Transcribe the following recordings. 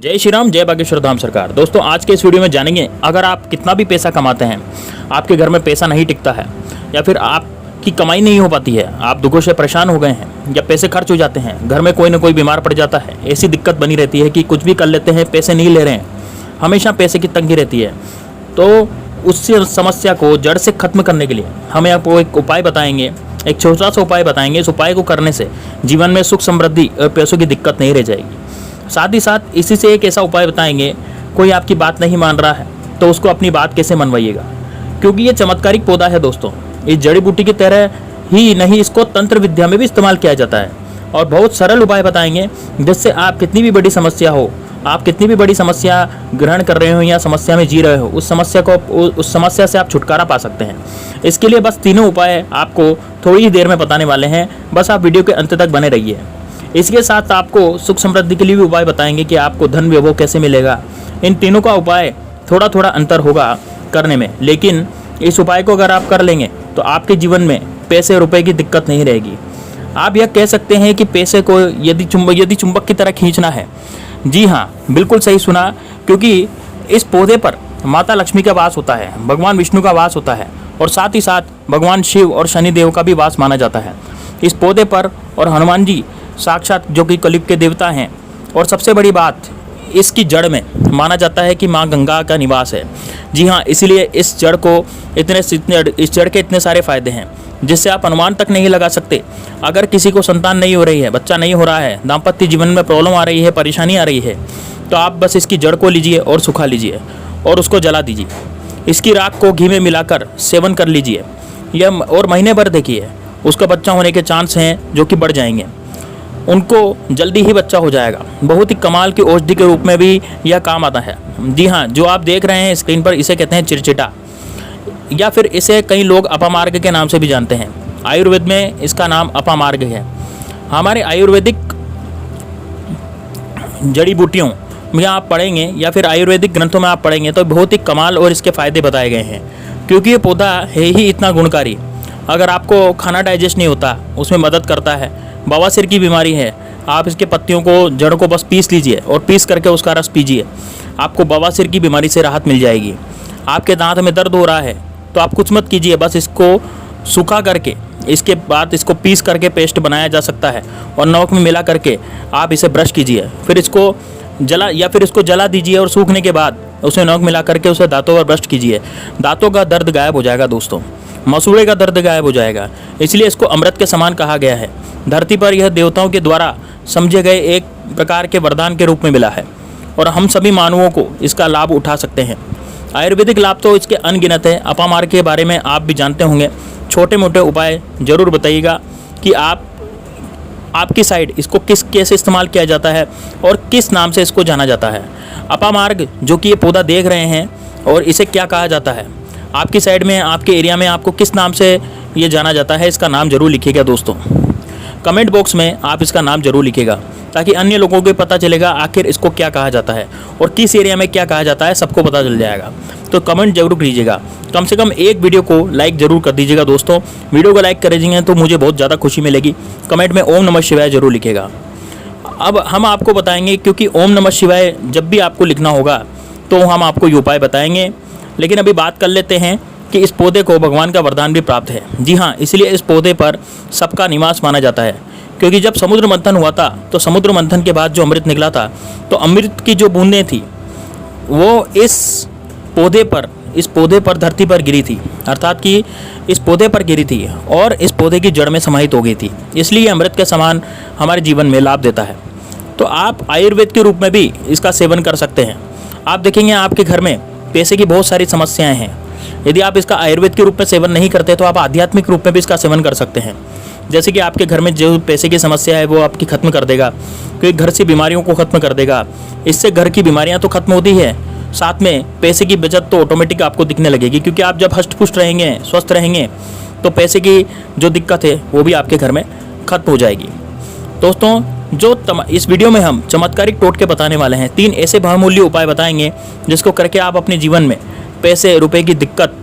जय श्री राम, जय बागेश्वर धाम सरकार। दोस्तों, आज के इस वीडियो में जानेंगे, अगर आप कितना भी पैसा कमाते हैं, आपके घर में पैसा नहीं टिकता है या फिर आपकी कमाई नहीं हो पाती है, आप दुखों से परेशान हो गए हैं या पैसे खर्च हो जाते हैं, घर में कोई ना कोई बीमार पड़ जाता है, ऐसी दिक्कत बनी रहती है कि कुछ भी कर लेते हैं, पैसे नहीं ले रहे हैं, हमेशा पैसे की तंगी रहती है, तो उस समस्या को जड़ से खत्म करने के लिए हमें आपको एक उपाय बताएंगे, एक छोटा सा उपाय बताएंगे। इस उपाय को करने से जीवन में सुख समृद्धि और पैसों की दिक्कत नहीं रह जाएगी। साथ ही साथ इसी से एक ऐसा उपाय बताएंगे, कोई आपकी बात नहीं मान रहा है तो उसको अपनी बात कैसे मनवाइएगा, क्योंकि ये चमत्कारिक पौधा है दोस्तों। इस जड़ी बूटी की तरह ही नहीं, इसको तंत्र विद्या में भी इस्तेमाल किया जाता है। और बहुत सरल उपाय बताएंगे जिससे आप कितनी भी बड़ी समस्या हो, आप कितनी भी बड़ी समस्या ग्रहण कर रहे हो या समस्या में जी रहे हो, उस समस्या से आप छुटकारा पा सकते हैं। इसके लिए बस तीनों उपाय आपको थोड़ी ही देर में बताने वाले हैं, बस आप वीडियो के अंत तक बने रहिए। इसके साथ आपको सुख समृद्धि के लिए भी उपाय बताएंगे कि आपको धन वैभव कैसे मिलेगा। इन तीनों का उपाय थोड़ा थोड़ा अंतर होगा करने में, लेकिन इस उपाय को अगर आप कर लेंगे तो आपके जीवन में पैसे रुपए की दिक्कत नहीं रहेगी। आप यह कह सकते हैं कि पैसे को यदि चुंबक की तरह खींचना है। जी हाँ, बिल्कुल सही सुना, क्योंकि इस पौधे पर माता लक्ष्मी का वास होता है, भगवान विष्णु का वास होता है और साथ ही साथ भगवान शिव और शनिदेव का भी वास माना जाता है इस पौधे पर। और हनुमान जी साक्षात जो कि कलयुग के देवता हैं। और सबसे बड़ी बात, इसकी जड़ में माना जाता है कि माँ गंगा का निवास है। जी हाँ, इसलिए इस जड़ के इतने सारे फायदे हैं जिससे आप अनुमान तक नहीं लगा सकते। अगर किसी को संतान नहीं हो रही है, बच्चा नहीं हो रहा है, दाम्पत्य जीवन में प्रॉब्लम आ रही है, परेशानी आ रही है, तो आप बस इसकी जड़ को लीजिए और सुखा लीजिए और उसको जला दीजिए। इसकी राख को घी में मिलाकर सेवन कर लीजिए यह, और महीने भर देखिए, उसका बच्चा होने के चांस हैं जो कि बढ़ जाएंगे। उनको जल्दी ही बच्चा हो जाएगा। बहुत ही कमाल की औषधि के रूप में भी यह काम आता है। जी हाँ, जो आप देख रहे हैं स्क्रीन पर, इसे कहते हैं चिरचिटा, या फिर इसे कई लोग अपामार्ग के नाम से भी जानते हैं। आयुर्वेद में इसका नाम अपामार्ग है। हमारे आयुर्वेदिक जड़ी बूटियों में आप पढ़ेंगे या फिर आयुर्वेदिक ग्रंथों में आप पढ़ेंगे तो बहुत ही कमाल और इसके फ़ायदे बताए गए हैं, क्योंकि ये पौधा है ही इतना गुणकारी। अगर आपको खाना डाइजेस्ट नहीं होता, उसमें मदद करता है। बवासीर की बीमारी है, आप इसके पत्तियों को, जड़ को बस पीस लीजिए और पीस करके उसका रस पीजिए, आपको बवासीर की बीमारी से राहत मिल जाएगी। आपके दांत में दर्द हो रहा है तो आप कुछ मत कीजिए, बस इसको सूखा करके, इसके बाद इसको पीस करके पेस्ट बनाया जा सकता है और नमक में मिला करके आप इसे ब्रश कीजिए, फिर इसको जला दीजिए और सूखने के बाद उसमें नमक मिला करके उसे दांतों पर ब्रश कीजिए। दांतों का दर्द गायब हो जाएगा दोस्तों, मसूड़े का दर्द गायब हो जाएगा। इसलिए इसको अमृत के समान कहा गया है। धरती पर यह देवताओं के द्वारा समझे गए एक प्रकार के वरदान के रूप में मिला है और हम सभी मानवों को इसका लाभ उठा सकते हैं। आयुर्वेदिक लाभ तो इसके अनगिनत है। अपामार्ग के बारे में आप भी जानते होंगे। छोटे मोटे उपाय जरूर बताइएगा कि आपकी साइड इसको कैसे इस्तेमाल किया जाता है और किस नाम से इसको जाना जाता है। अपामार्ग जो कि ये पौधा देख रहे हैं, और इसे क्या कहा जाता है आपकी साइड में, आपके एरिया में आपको किस नाम से ये जाना जाता है, इसका नाम जरूर लिखिएगा दोस्तों। कमेंट बॉक्स में आप इसका नाम जरूर लिखिएगा ताकि अन्य लोगों को पता चलेगा आखिर इसको क्या कहा जाता है और किस एरिया में क्या कहा जाता है, सबको पता चल जाएगा। तो कमेंट जरूर कीजिएगा, कम से कम एक वीडियो को लाइक जरूर कर दीजिएगा दोस्तों। वीडियो को लाइक करेंगे तो मुझे बहुत ज़्यादा खुशी मिलेगी। कमेंट में ओम नमः शिवाय जरूर लिखिएगा। अब हम आपको बताएंगे, क्योंकि ओम नमः शिवाय जब भी आपको लिखना होगा तो हम आपको ये उपाय बताएंगे। लेकिन अभी बात कर लेते हैं कि इस पौधे को भगवान का वरदान भी प्राप्त है। जी हाँ, इसलिए इस पौधे पर सबका निवास माना जाता है, क्योंकि जब समुद्र मंथन हुआ था तो समुद्र मंथन के बाद जो अमृत निकला था, तो अमृत की जो बूंदें थी वो इस पौधे पर धरती पर गिरी थी, अर्थात कि इस पौधे पर गिरी थी और इस पौधे की जड़ में समाहित हो गई थी। इसलिए अमृत के समान हमारे जीवन में लाभ देता है। तो आप आयुर्वेद के रूप में भी इसका सेवन कर सकते हैं। आप देखेंगे आपके घर में पैसे की बहुत सारी समस्याएं हैं। यदि आप इसका आयुर्वेद के रूप में सेवन नहीं करते तो आप आध्यात्मिक रूप में भी इसका सेवन कर सकते हैं। जैसे कि आपके घर में जो पैसे की समस्या है वो आपकी खत्म कर देगा, क्योंकि घर से बीमारियों को खत्म कर देगा। इससे घर की बीमारियां तो खत्म होती है, साथ में पैसे की बचत तो ऑटोमेटिक आपको दिखने लगेगी, क्योंकि आप जब हष्ट पुष्ट रहेंगे, स्वस्थ रहेंगे, तो पैसे की जो दिक्कत है वो भी आपके घर में खत्म हो जाएगी। दोस्तों, इस वीडियो में हम चमत्कारिक टोटके बताने वाले हैं। 3 ऐसे बहुमूल्य उपाय बताएंगे जिसको करके आप अपने जीवन में पैसे रुपए की दिक्कत,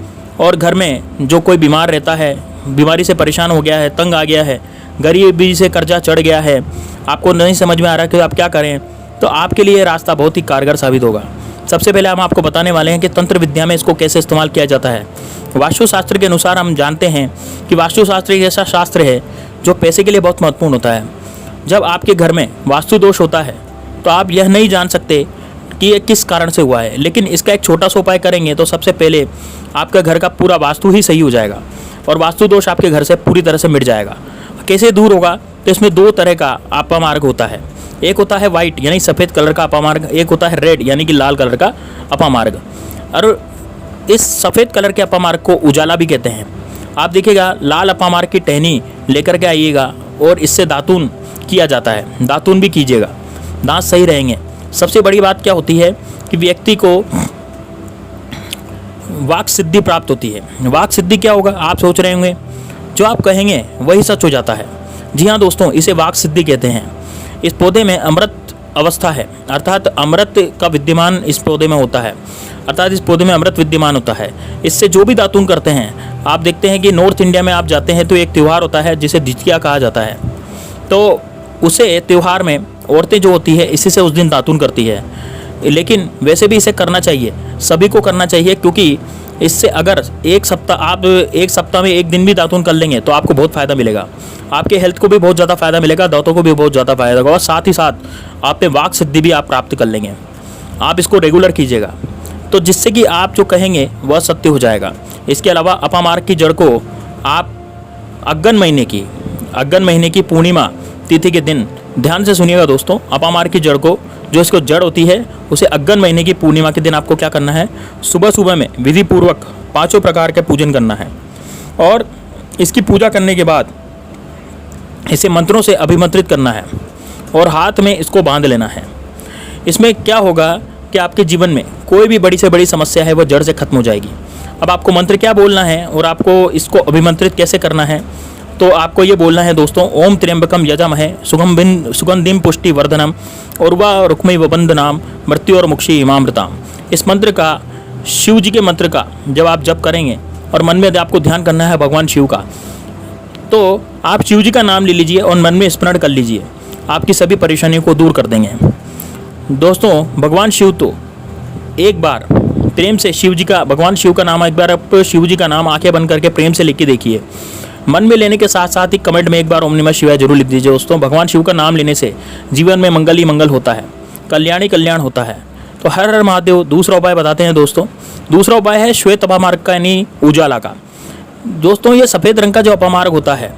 और घर में जो कोई बीमार रहता है, बीमारी से परेशान हो गया है, तंग आ गया है, गरीबी से कर्जा चढ़ गया है, आपको नहीं समझ में आ रहा कि आप क्या करें, तो आपके लिए ये रास्ता बहुत ही कारगर साबित होगा। सबसे पहले हम आपको बताने वाले हैं कि तंत्र विद्या में इसको कैसे इस्तेमाल किया जाता है। वास्तुशास्त्र के अनुसार हम जानते हैं कि वास्तुशास्त्र एक ऐसा शास्त्र है जो पैसे के लिए बहुत महत्वपूर्ण होता है। जब आपके घर में वास्तु दोष होता है तो आप यह नहीं जान सकते कि ये किस कारण से हुआ है, लेकिन इसका एक छोटा सा उपाय करेंगे तो सबसे पहले आपका घर का पूरा वास्तु ही सही हो जाएगा और वास्तु दोष आपके घर से पूरी तरह से मिट जाएगा। कैसे दूर होगा? तो इसमें 2 तरह का अपामार्ग होता है। एक होता है वाइट यानी सफ़ेद कलर का अपामार्ग, एक होता है रेड यानी कि लाल कलर का अपामार्ग। और इस सफ़ेद कलर के अपामार्ग को उजाला भी कहते हैं। आप देखिएगा लाल अपामार्ग की टहनी लेकर के आइएगा और इससे दातून किया जाता है। दातून भी कीजिएगा, दांत सही रहेंगे। सबसे बड़ी बात क्या होती है कि व्यक्ति को वाक सिद्धि प्राप्त होती है। वाक सिद्धि क्या होगा? आप सोच रहे होंगे जो आप कहेंगे वही सच हो जाता है। जी हाँ दोस्तों, इसे वाक सिद्धि कहते हैं। इस पौधे में अमृत अवस्था है, अर्थात अमृत का विद्यमान इस पौधे में होता है, अर्थात इस पौधे में अमृत विद्यमान होता है। इससे जो भी दातून करते हैं, आप देखते हैं कि नॉर्थ इंडिया में आप जाते हैं तो एक त्यौहार होता है जिसे जितिया कहा जाता है। तो उसे त्यौहार में औरतें जो होती है इसी से उस दिन दातून करती है। लेकिन वैसे भी इसे करना चाहिए, सभी को करना चाहिए, क्योंकि इससे अगर आप एक सप्ताह में एक दिन भी दातून कर लेंगे तो आपको बहुत फ़ायदा मिलेगा। आपके हेल्थ को भी बहुत ज़्यादा फ़ायदा मिलेगा, दांतों को भी बहुत ज़्यादा फ़ायदा होगा और साथ ही साथ आप पे वाक सिद्धि भी आप प्राप्त कर लेंगे। आप इसको रेगुलर कीजिएगा तो जिससे कि आप जो कहेंगे वह सत्य हो जाएगा। इसके अलावा अपामार्ग की जड़ को आप अगन महीने की पूर्णिमा तिथि के दिन, ध्यान से सुनिएगा दोस्तों, अपामार्ग की जड़ को, जो इसको जड़ होती है, उसे अगन महीने की पूर्णिमा के दिन आपको क्या करना है? सुबह सुबह में विधि पूर्वक 5 प्रकार के पूजन करना है और इसकी पूजा करने के बाद इसे मंत्रों से अभिमंत्रित करना है और हाथ में इसको बांध लेना है। इसमें क्या होगा कि आपके जीवन में कोई भी बड़ी से बड़ी समस्या है वो जड़ से खत्म हो जाएगी। अब आपको मंत्र क्या बोलना है और आपको इसको अभिमंत्रित कैसे करना है? तो आपको ये बोलना है दोस्तों, ओम त्र्यंबकम यजामहे सुगंधिम पुष्टि वर्धनम उर्वा रुक्मिव बंधनाम मृत्यु और मुक्षी इमामृताम। इस मंत्र का, शिव जी के मंत्र का जब आप जप करेंगे और मन में आपको ध्यान करना है भगवान शिव का, तो आप शिव जी का नाम ले लीजिए और मन में स्मरण कर लीजिए, आपकी सभी परेशानियों को दूर कर देंगे। दोस्तों भगवान शिव तो एक बार प्रेम से भगवान शिव का नाम, एक बार आप शिव जी का नाम आंखें बंद करके प्रेम से लिख के देखिए। मन में लेने के साथ साथ ही कमेंट में एक बार ओम नमः शिवाय जरूर लिख दीजिए दोस्तों। भगवान शिव का नाम लेने से जीवन में मंगल ही मंगल होता है, कल्याण ही कल्याण होता है। तो हर हर महादेव। दूसरा उपाय बताते हैं दोस्तों। दूसरा उपाय है श्वेत अपामार्ग का यानी उजाला का। दोस्तों ये सफ़ेद रंग का जो अपामार्ग होता है,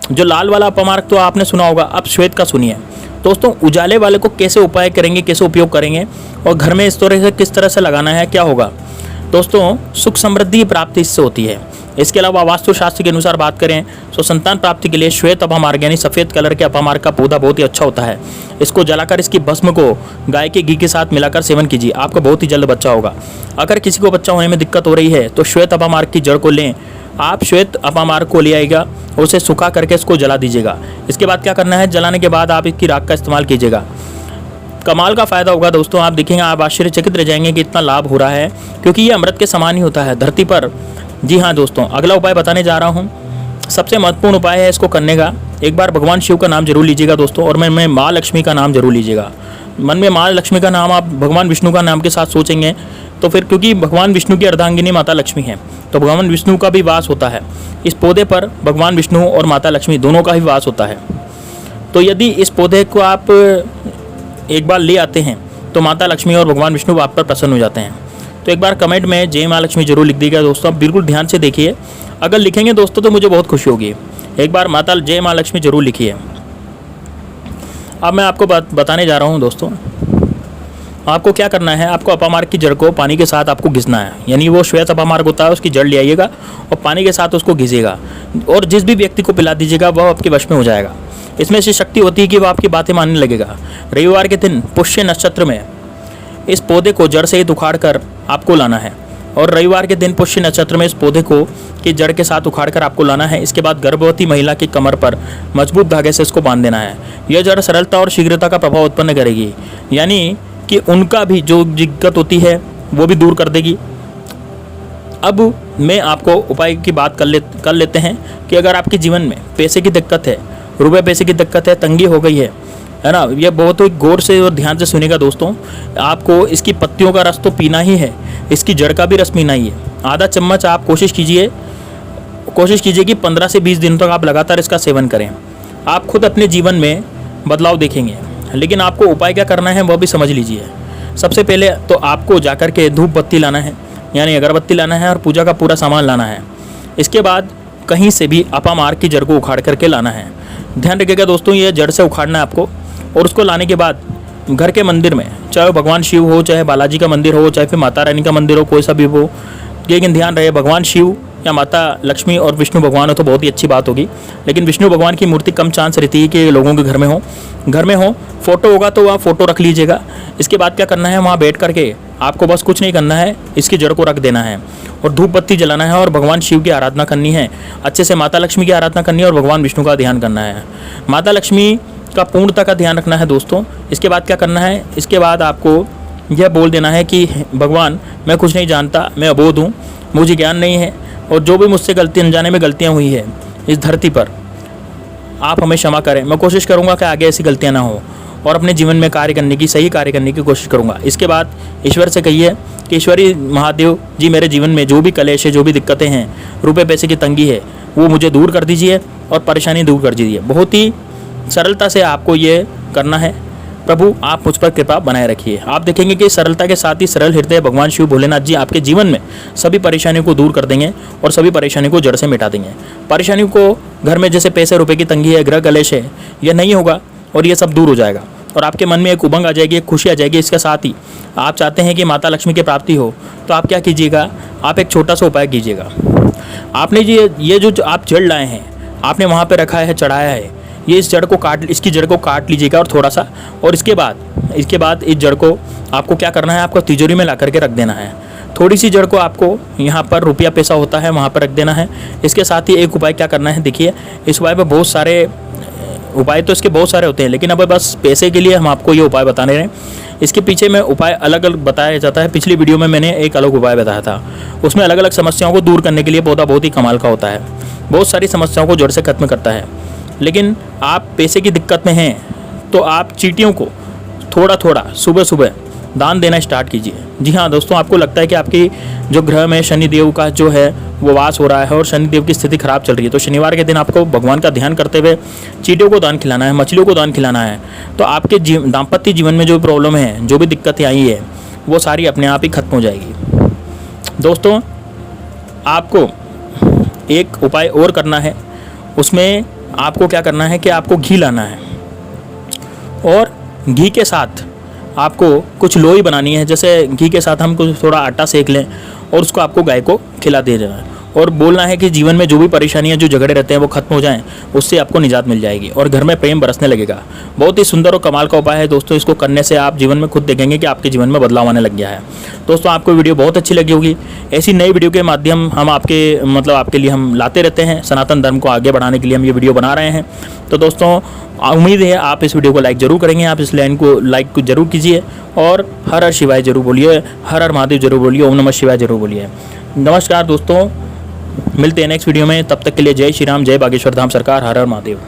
जो लाल वाला अपामार्ग तो आपने सुना होगा, अब श्वेत का सुनिए दोस्तों। उजाले वाले को कैसे उपाय करेंगे, कैसे उपयोग करेंगे और घर में इस तरह से किस तरह से लगाना है, क्या होगा दोस्तों? सुख समृद्धि प्राप्ति इससे होती है। इसके अलावा वास्तुशास्त्र के अनुसार बात करें तो संतान प्राप्ति के लिए श्वेत अपामार्ग यानी सफ़ेद कलर के अपामार्ग का पौधा बहुत ही अच्छा होता है। इसको जलाकर इसकी भस्म को गाय के घी के साथ मिलाकर सेवन कीजिए, आपको बहुत ही जल्द बच्चा होगा। अगर किसी को बच्चा होने में दिक्कत हो रही है तो श्वेत अपामार्ग की जड़ को लें, आप श्वेत अपामार्ग को ले आइएगा और उसे सुखा करके इसको जला दीजिएगा। इसके बाद क्या करना है? जलाने के बाद आप इसकी राख का इस्तेमाल कीजिएगा। कमाल का फ़ायदा होगा दोस्तों। आप देखेंगे, आप आश्चर्यचकित रह जाएंगे कि इतना लाभ हो रहा है, क्योंकि ये अमृत के समान ही होता है धरती पर। जी हाँ दोस्तों, अगला उपाय बताने जा रहा हूँ। सबसे महत्वपूर्ण उपाय है इसको करने का। एक बार भगवान शिव का नाम जरूर लीजिएगा दोस्तों और मन में माँ लक्ष्मी का नाम जरूर लीजिएगा। मन में माँ लक्ष्मी का नाम आप भगवान विष्णु का नाम के साथ सोचेंगे तो फिर, क्योंकि भगवान विष्णु की अर्धांगिनी माता लक्ष्मी है, तो भगवान विष्णु का भी वास होता है इस पौधे पर। भगवान विष्णु और माता लक्ष्मी दोनों का ही वास होता है। तो यदि इस पौधे को आप एक बार ले आते हैं तो माता लक्ष्मी और भगवान विष्णु आप पर प्रसन्न हो जाते हैं। तो एक बार कमेंट में जय माँ लक्ष्मी जरूर लिख दीजिएगा दोस्तों। आप बिल्कुल ध्यान से देखिए, अगर लिखेंगे दोस्तों तो मुझे बहुत खुशी होगी। एक बार माता जय माँ लक्ष्मी जरूर लिखिए। अब मैं आपको बताने जा रहा हूँ दोस्तों, आपको क्या करना है? आपको अपामार्ग की जड़ को पानी के साथ आपको घिसना है, यानी वो श्वेत अपामार्ग होता है उसकी जड़ ले आइएगा और पानी के साथ उसको घिसेगा और जिस भी व्यक्ति को पिला दीजिएगा वह आपके वश में हो जाएगा। इसमें से शक्ति होती है कि वह आपकी बातें मानने लगेगा। रविवार के दिन पुष्य नक्षत्र में इस पौधे को जड़ से ही उखाड़ कर आपको लाना है और रविवार के दिन पुष्य नक्षत्र में इस पौधे को की जड़ के साथ उखाड़ कर आपको लाना है। इसके बाद गर्भवती महिला की कमर पर मजबूत धागे से इसको बांध देना है। यह जड़ सरलता और शीघ्रता का प्रभाव उत्पन्न करेगी, यानी कि उनका भी जो दिक्कत होती है वो भी दूर कर देगी। अब मैं आपको उपाय की बात कर लेते हैं कि अगर आपके जीवन में पैसे की दिक्कत है, रुपये पैसे की दिक्कत है, तंगी हो गई है, है ना। ये बहुत ही गौर से और ध्यान से सुनेगा दोस्तों। आपको इसकी पत्तियों का रस तो पीना ही है, इसकी जड़ का भी रस पीना ही है। आधा चम्मच आप कोशिश कीजिए कि 15 से 20 दिन तक आप लगातार इसका सेवन करें। आप खुद अपने जीवन में बदलाव देखेंगे। लेकिन आपको उपाय क्या करना है वह भी समझ लीजिए। सबसे पहले तो आपको जाकर के धूप बत्ती लाना है, यानी अगरबत्ती लाना है और पूजा का पूरा सामान लाना है। इसके बाद कहीं से भी अपामार की जड़ को उखाड़ करके लाना है। ध्यान रखिएगा दोस्तों, ये जड़ से उखाड़ना है आपको। और उसको लाने के बाद घर के मंदिर में, चाहे भगवान शिव हो, चाहे बालाजी का मंदिर हो, चाहे फिर माता रानी का मंदिर हो, कोई सा भी हो, लेकिन ध्यान रहे भगवान शिव या माता लक्ष्मी और विष्णु भगवान हो तो बहुत ही अच्छी बात होगी। लेकिन विष्णु भगवान की मूर्ति कम चांस रहती है कि लोगों के घर में हो। फोटो होगा तो वहाँ फ़ोटो रख लीजिएगा। इसके बाद क्या करना है, वहाँ बैठ करके आपको बस कुछ नहीं करना है, इसकी जड़ को रख देना है और धूप बत्ती जलाना है और भगवान शिव की आराधना करनी है। अच्छे से माता लक्ष्मी की आराधना करनी है और भगवान विष्णु का ध्यान करना है। माता लक्ष्मी का पूर्णता का ध्यान रखना है दोस्तों। इसके बाद क्या करना है, इसके बाद आपको यह बोल देना है कि भगवान मैं कुछ नहीं जानता, मैं अबोध हूँ, मुझे ज्ञान नहीं है और जो भी मुझसे गलती अनजाने में गलतियाँ हुई है इस धरती पर आप हमें क्षमा करें। मैं कोशिश करूँगा कि आगे ऐसी गलतियाँ ना हो और अपने जीवन में सही कार्य करने की कोशिश करूँगा। इसके बाद ईश्वर से कहिए कि ईश्वरी महादेव जी, मेरे जीवन में जो भी कलेश है, जो भी दिक्कतें हैं, रुपए पैसे की तंगी है, वो मुझे दूर कर दीजिए और परेशानी दूर कर दीजिए। बहुत ही सरलता से आपको ये करना है। प्रभु आप मुझ पर कृपा बनाए रखिए। आप देखेंगे कि सरलता के साथ ही सरल हृदय भगवान शिव भोलेनाथ जी आपके जीवन में सभी परेशानियों को दूर कर देंगे और सभी परेशानियों को जड़ से मिटा देंगे। परेशानियों को घर में जैसे पैसे रुपए की तंगी है, गृह कलेश है, यह नहीं होगा और ये सब दूर हो जाएगा और आपके मन में एक उमंग आ जाएगी, एक खुशी आ जाएगी। इसके साथ ही आप चाहते हैं कि माता लक्ष्मी की प्राप्ति हो तो आप क्या कीजिएगा, आप एक छोटा सा उपाय कीजिएगा। आपने ये जो आप जड़ लाए हैं, आपने वहाँ पर रखा है, चढ़ाया है, ये इसकी जड़ को काट लीजिएगा और थोड़ा सा, और इसके बाद इस जड़ को आपको क्या करना है, आपको तिजोरी में ला करके रख देना है। थोड़ी सी जड़ को आपको यहाँ पर रुपया पैसा होता है वहाँ पर रख देना है। इसके साथ ही एक उपाय क्या करना है, देखिए इस उपाय पर बहुत सारे उपाय तो इसके बहुत सारे होते हैं, लेकिन अब बस पैसे के लिए हम आपको ये उपाय बताने रहे हैं। इसके पीछे में उपाय अलग अलग बताया जाता है। पिछली वीडियो में मैंने एक अलग उपाय बताया था, उसमें अलग अलग समस्याओं को दूर करने के लिए पौधा बहुत ही कमाल का होता है, बहुत सारी समस्याओं को जड़ से खत्म करता है। लेकिन आप पैसे की दिक्कत में हैं तो आप चींटियों को थोड़ा थोड़ा सुबह सुबह दान देना स्टार्ट कीजिए। जी हाँ दोस्तों, आपको लगता है कि आपकी जो ग्रह में शनिदेव का जो है वो वास हो रहा है और शनिदेव की स्थिति खराब चल रही है, तो शनिवार के दिन आपको भगवान का ध्यान करते हुए चींटियों को दान खिलाना है, मछलियों को दान खिलाना है। तो आपके दाम्पत्य जीवन में जो प्रॉब्लम है, जो भी दिक्कतें आई है, वो सारी अपने आप ही खत्म हो जाएगी। दोस्तों आपको एक उपाय और करना है, उसमें आपको क्या करना है कि आपको घी लाना है और घी के साथ आपको कुछ लोई बनानी है। जैसे घी के साथ हम कुछ थोड़ा आटा सेक लें और उसको आपको गाय को खिला दे देना है और बोलना है कि जीवन में जो भी परेशानियां, जो झगड़े रहते हैं वो खत्म हो जाएं, उससे आपको निजात मिल जाएगी और घर में प्रेम बरसने लगेगा। बहुत ही सुंदर और कमाल का उपाय है दोस्तों। इसको करने से आप जीवन में खुद देखेंगे कि आपके जीवन में बदलाव आने लग गया है। दोस्तों आपको वीडियो बहुत अच्छी लगी होगी। ऐसी नई वीडियो के माध्यम हम आपके लिए हम लाते रहते हैं। सनातन धर्म को आगे बढ़ाने के लिए हम ये वीडियो बना रहे हैं। तो दोस्तों उम्मीद है आप इस वीडियो को लाइक जरूर करेंगे। आप इस लाइन को लाइक जरूर कीजिए और हर हर शिवाय जरूर बोलिए, हर हर महादेव जरूर बोलिए, ओम नमः शिवाय जरूर बोलिए। नमस्कार दोस्तों, मिलते हैं नेक्स्ट वीडियो में। तब तक के लिए जय श्री राम, जय बागेश्वर धाम सरकार, हर हर महादेव।